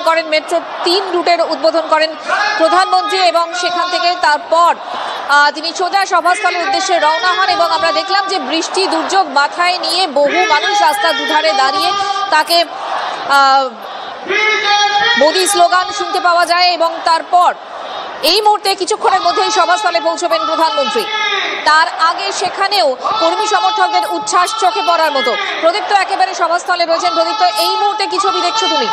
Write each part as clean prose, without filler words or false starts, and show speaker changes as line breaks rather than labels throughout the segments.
করেন, মেট্রো 3 রুটের উদ্বোধন করেন প্রধানমন্ত্রী এবং সেখান থেকে তারপর তিনি সোজা সভাস্থলের উদ্দেশ্যে রওনা হন। এবং আমরা দেখলাম যে বৃষ্টি দুর্যোগ মাথায় নিয়ে বহু মানুষ রাস্তার দুধারে দাঁড়িয়ে তাকে মোদি স্লোগান শুনতে পাওয়া যায় এবং তারপর এই মুহূর্তে কিছুক্ষণের মধ্যেই সভাস্থলে পৌঁছবেন প্রধানমন্ত্রী। তার আগে সেখানেও কর্মী সমর্থকদের উচ্ছ্বাস চোখে পড়ার মতো। প্রদীপ্ত একেবারে সভাস্থলে রয়েছেন। প্রদীপ্ত, এই মুহূর্তে কি ছবি দেখছো তুমি?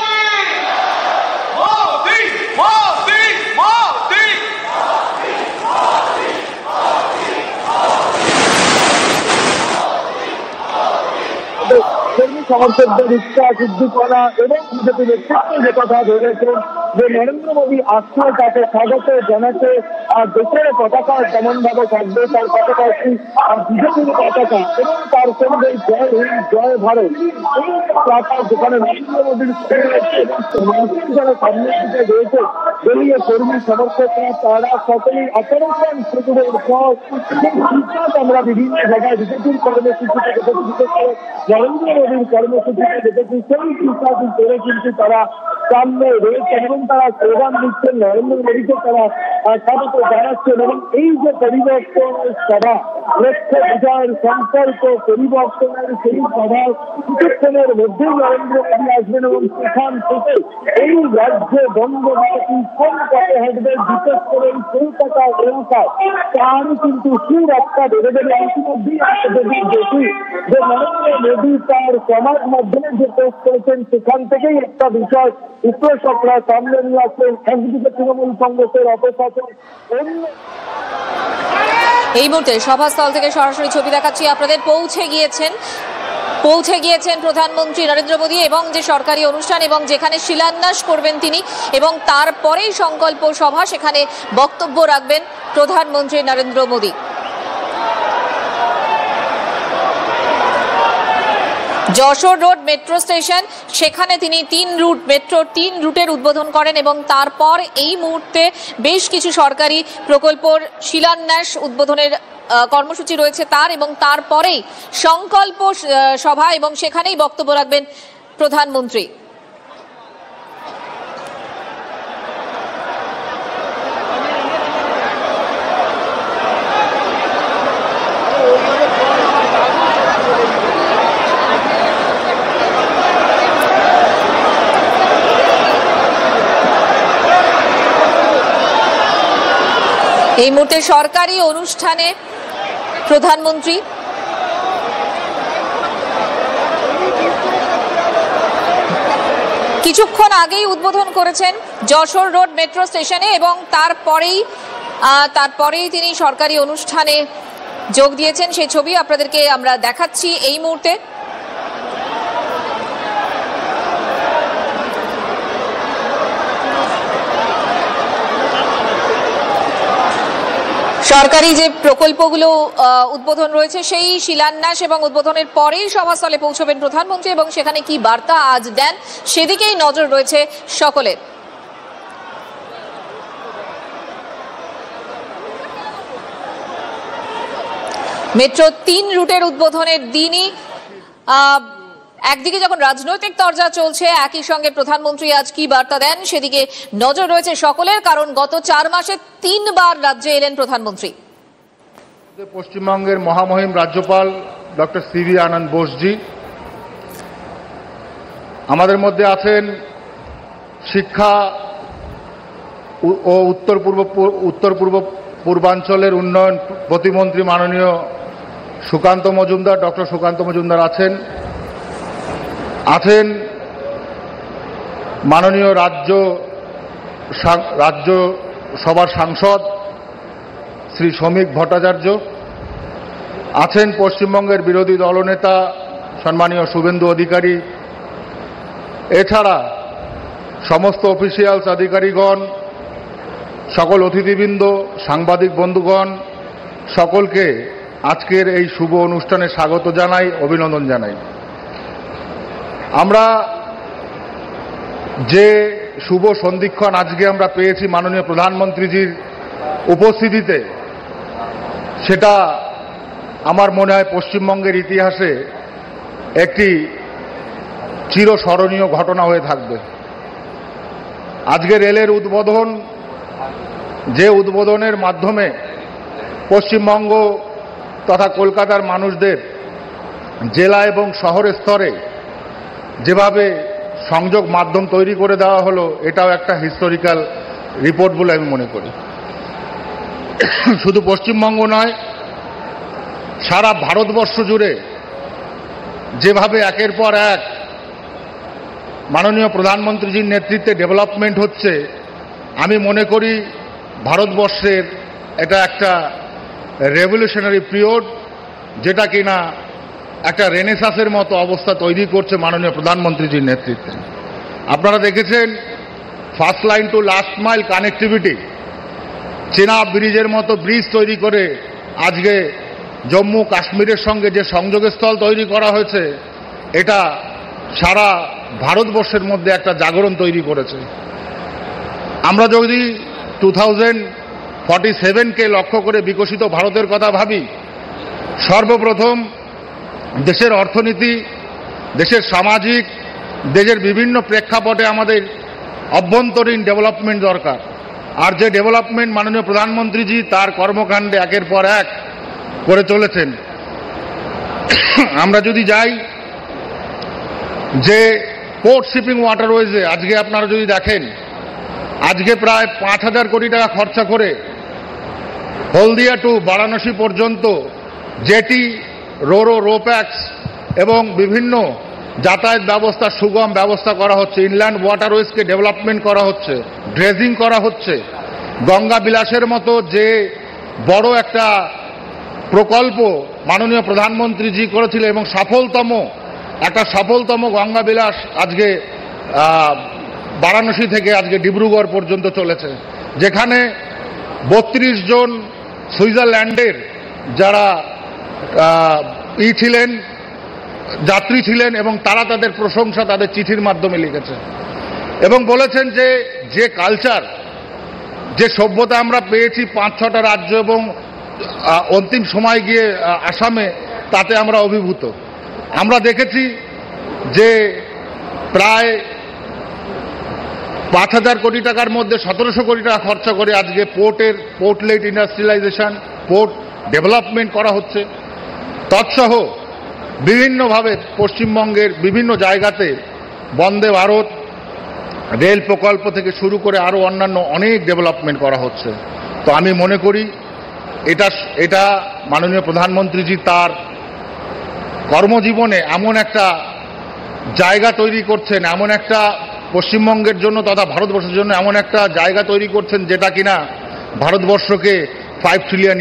কর্মী সমর্থকদের উচ্ছ্বাস উদ্দীপনা এবং বিজেপি নেতৃত্ব যে কথা ধরেছেন যে নরেন্দ্র মোদী আসলে তাকে স্বাগত জানাতে দেশের পতাকা তেমন ভাবে থাকবে, তার পতাকা একটি বিজেপির পতাকা এবং তার সঙ্গে জয় হিন্দ জয় ভারত এই পতাকা যেখানে নরেন্দ্র মোদীর যারা সামনের দিকে রয়েছে দলীয় কর্মী সমর্থকরা তারা সকলেই অপারেশন শুরুর পর আমরা বিভিন্ন জায়গায় বিজেপির কর্মসূচিতে দেখেছি, বিশেষ করে নরেন্দ্র মোদীর কর্মসূচিতে দেখেছি সেই চিন্তাটি করে কিন্তু তারা সামনে রয়েছেন এবং তারা স্লোগান দিচ্ছেন, নরেন্দ্র মোদীকে তারা স্বাগত জানাচ্ছেন। এবং এই যে পরিবর্তন সভা, লক্ষ্য বিজয়ের সম্পর্ক পরিবর্তনের সেই সভা কিছুক্ষণের মধ্যেই নরেন্দ্র মোদী আসবেন এবং সেখান থেকে এই রাজ্যে বঙ্গবন্ধু কোন পথে হাঁটবে বিশেষ করে এই কলকাতা এলাকায় তার কিন্তু সুরক্ষা বেড়ে দেবে। ইতিমধ্যেই যদি দেখি যে নরেন্দ্র মোদী তার সমাজ মাধ্যমে যে পোস্ট করেছেন সেখান থেকেই একটা বিষয় বিশ্লেষকরা সামনে নিয়ে আসছেন। একদিকে তৃণমূল কংগ্রেসের অপশাসন,
এই মুহূর্তে সভাস্থল থেকে সরাসরি ছবি দেখাচ্ছি আপনাদের। পৌঁছে গিয়েছেন প্রধানমন্ত্রী নরেন্দ্র মোদী এবং যে সরকারি অনুষ্ঠান এবং যেখানে শিলান্যাস করবেন তিনি এবং তারপরেই সংকল্প সভা, সেখানে বক্তব্য রাখবেন প্রধানমন্ত্রী Narendra Modi. Jessore road metro station, সেখানে তিনি মেট্রো 3 রুটের উদ্বোধন করেন এবং তারপর এই মুহূর্তে বেশ কিছু সরকারি প্রকল্পর শিলান্যাস উদ্বোধনের কর্মসূচি রয়েছে তার এবং তারপরেই সংকল্প সভা এবং সেখানেই বক্তব্য রাখবেন প্রধানমন্ত্রী। এই মুহূর্তে সরকারি অনুষ্ঠানে প্রধানমন্ত্রী কিছুক্ষণ আগেই উদ্বোধন করেছেন যশোর রোড মেট্রো স্টেশনে এবং তারপরেই তিনি সরকারি অনুষ্ঠানে যোগ দিয়েছেন। সেই ছবি আপনাদেরকে আমরা দেখাচ্ছি এই মুহূর্তে। সরকারি যে প্রকল্পগুলো উদ্বোধন রয়েছে সেই শিলান্যাস এবং উদ্বোধনের পরেই সভাস্থলে পৌঁছবেন প্রধানমন্ত্রী এবং সেখানে কি বার্তা আজ দেন সেদিকেই নজর রয়েছে সকলের। মেট্রো 3 রুটের উদ্বোধনের দিনই একদিকে যখন রাজনৈতিক তরজা চলছে, একই সঙ্গে প্রধানমন্ত্রী আজ কি বার্তা দেন সেদিকে নজর রয়েছে সকলের, কারণ গত 4 মাসে 3 বার রাজ্যে এলেন প্রধানমন্ত্রী।
পশ্চিমবঙ্গের মহামহিম রাজ্যপাল ডক্টর সিভি আনন্দ বোসজি, আমাদের মধ্যে আছেন শিক্ষা ও উত্তর পূর্বাঞ্চলের উন্নয়ন প্রতিমন্ত্রী মাননীয় সুকান্ত মজুমদার, ডক্টর সুকান্ত মজুমদার আছেন মাননীয় রাজ্যসভার সাংসদ শ্রী শ্রমিক ভট্টাচার্য, আছেন পশ্চিমবঙ্গের বিরোধী দলনেতা সম্মানীয় শুভেন্দু অধিকারী, এছাড়া সমস্ত অফিসিয়ালস আধিকারিকগণ, সকল অতিথিবৃন্দ, সাংবাদিক বন্ধুগণ, সকলকে আজকের এই শুভ অনুষ্ঠানে স্বাগত জানাই, অভিনন্দন জানাই। আমরা যে শুভ সন্ধিক্ষণ আজকে আমরা পেয়েছি মাননীয় প্রধানমন্ত্রীজির উপস্থিতিতে, সেটা আমার মনে হয় পশ্চিমবঙ্গের ইতিহাসে একটি চিরস্মরণীয় ঘটনা হয়ে থাকবে। আজকে রেলের উদ্বোধন, যে উদ্বোধনের মাধ্যমে পশ্চিমবঙ্গ তথা কলকাতার মানুষদের জেলা এবং শহর স্তরে যেভাবে সংযোগ মাধ্যম তৈরি করে দেওয়া হলো, এটাও একটা হিস্টোরিক্যাল রিপোর্ট বলে আমি মনে করি। শুধু পশ্চিমবঙ্গ নয়, সারা ভারতবর্ষ জুড়ে যেভাবে একের পর এক মাননীয় প্রধানমন্ত্রীজির নেতৃত্বে ডেভেলপমেন্ট হচ্ছে, আমি মনে করি ভারতবর্ষের এটা একটা রেভলিউশনারি পিরিয়ড, যেটা কিনা একটা রেনেসাসের মতো অবস্থা তৈরি করছে মাননীয় প্রধানমন্ত্রীজির নেতৃত্বে। আপনারা দেখেছেন first line to last mile connectivity, Chenab ব্রিজের মতো ব্রিজ তৈরি করে আজকে জম্মু কাশ্মীরের সঙ্গে যে সংযোগের স্থল তৈরি করা হয়েছে, এটা সারা ভারতবর্ষের মধ্যে একটা জাগরণ তৈরি করেছে। আমরা যদি 2047কে লক্ষ্য করে বিকশিত ভারতের কথা ভাবি, সর্বপ্রথম দেশের অর্থনীতি, দেশের সামাজিক, দেশের বিভিন্ন প্রেক্ষাপটে আমাদের অভ্যন্তরীণ ডেভেলপমেন্ট দরকার। আর যে ডেভেলপমেন্ট মাননীয় প্রধানমন্ত্রীজি তার কর্মকাণ্ডে একের পর এক করে চলেছেন। আমরা যদি যাই যে পোর্ট শিপিং ওয়াটারওয়েজে, আজকে আপনারা যদি দেখেন, আজকে প্রায় 5,000 কোটি টাকা খরচা করে হলদিয়া টু বারাণসী পর্যন্ত জেটি, রোরো, রোপ্যাক্স এবং বিভিন্ন যাতায়াত ব্যবস্থা সুগম ব্যবস্থা করা হচ্ছে। ইনল্যান্ড ওয়াটারওয়েজকে ডেভেলপমেন্ট করা হচ্ছে, ড্রেজিং করা হচ্ছে। গঙ্গা বিলাসের মতো যে বড় একটা প্রকল্প মাননীয় প্রধানমন্ত্রীজি করেছিলেন এবং সফলতম গঙ্গা বিলাস আজকে বারাণসী থেকে আজকে ডিব্রুগড় পর্যন্ত চলেছে, যেখানে 32 জন সুইজারল্যান্ডের যারা যাত্রী ছিলেন এবং তারা তাদের প্রশংসা তাদের চিঠির মাধ্যমে লিখেছে এবং বলেছেন যে কালচার, যে সভ্যতা আমরা পেয়েছি 5-6টা রাজ্য এবং অন্তিম সময় গিয়ে আসামে, তাতে আমরা অভিভূত। আমরা দেখেছি যে প্রায় 5,000 কোটি টাকার মধ্যে 1,700 কোটি টাকা খরচা করে আজকে পোর্টলেট ইন্ডাস্ট্রিয়ালাইজেশন, পোর্ট ডেভেলপমেন্ট করা হচ্ছে। তৎসহ বিভিন্নভাবে পশ্চিমবঙ্গের বিভিন্ন জায়গাতে বন্দে ভারত রেল প্রকল্প থেকে শুরু করে আরও অন্যান্য অনেক ডেভেলপমেন্ট করা হচ্ছে। তো আমি মনে করি এটা মাননীয় প্রধানমন্ত্রীজি তার কর্মজীবনে এমন একটা জায়গা তৈরি করছেন, এমন একটা পশ্চিমবঙ্গের জন্য তথা ভারতবর্ষের জন্য এমন একটা জায়গা তৈরি করছেন, যেটা কিনা ভারতবর্ষকে 5 ট্রিলিয়ন